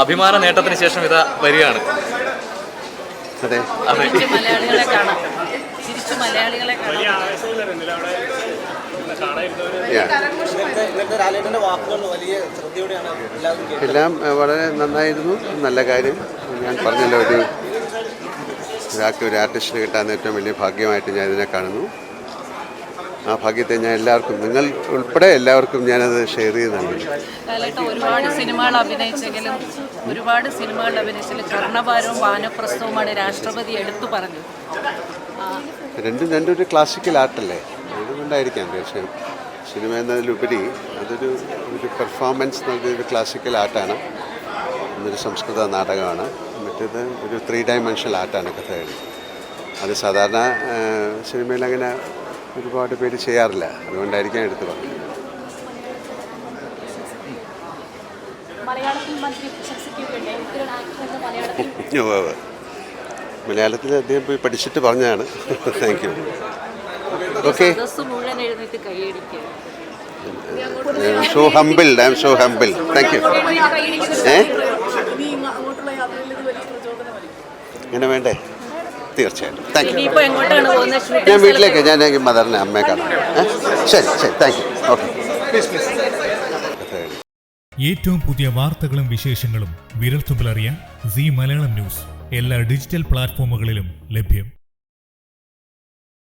അഭിമാന നേട്ടത്തിന് ശേഷം ഇതാ വരികയാണ്. അതെ, മലയാളികളെ കാണാം, തിരിച്ചു മലയാളികളെ കാണാം. എല്ലാം വളരെ നന്നായിരുന്നു. നല്ല കാര്യം. ഞാൻ പറഞ്ഞല്ലോ, ഒരാൾക്ക് ഒരു ആർട്ടിസ്റ്റിന് കിട്ടാൻ ഏറ്റവും വലിയ ഭാഗ്യമായിട്ട് ഞാൻ ഇതിനെ കാണുന്നു. ആ ഭാഗ്യത്തെ ഞാൻ എല്ലാവർക്കും, നിങ്ങൾ ഉൾപ്പെടെ എല്ലാവർക്കും ഞാനത് ഷെയർ ചെയ്യുന്നുണ്ട്. ഒരുപാട് സിനിമകൾ അഭിനയിച്ചെങ്കിലും കർണഭാരവും വാനപ്രസ്ഥവുമാണ് രാഷ്ട്രപതി എടുത്തു പറഞ്ഞത്. രണ്ടും ഒരു ക്ലാസിക്കൽ ആർട്ടല്ലേ, അതുകൊണ്ടായിരിക്കാം തീർച്ചയായും. സിനിമ എന്നതിലുപരി അതൊരു പെർഫോമൻസ് നൽകിയൊരു ക്ലാസിക്കൽ ആർട്ടാണ്. എന്നൊരു സംസ്കൃത നാടകമാണ്. മറ്റേത് ഒരു 3 ഡയമെൻഷണൽ ആർട്ടാണ്, കഥകളി. അത് സാധാരണ സിനിമയിൽ അങ്ങനെ ഒരുപാട് പേര് ചെയ്യാറില്ല, അതുകൊണ്ടായിരിക്കാം എടുത്തു പറഞ്ഞത്. മലയാളത്തിൽ അദ്ദേഹം പോയി പഠിച്ചിട്ട് പറഞ്ഞതാണ്. Thank you. Okay. So humbled, I M so humbled. Thank you. ഇങ്ങനെ വേണ്ടേ? തീർച്ചയായിട്ടും. Thank you. ഞാൻ വീട്ടിലേക്ക്, ഞാൻ മദറിനെ, അമ്മയെ കാണാം. ശരി ശരി, താങ്ക് യു. ഓക്കെ. ഏറ്റവും പുതിയ വാർത്തകളും വിശേഷങ്ങളും വിരൽത്തുമ്പിലറിയാൻ സീ മലയാളം ന്യൂസ് എല്ലാ ഡിജിറ്റൽ പ്ലാറ്റ്ഫോമുകളിലും ലഭ്യം.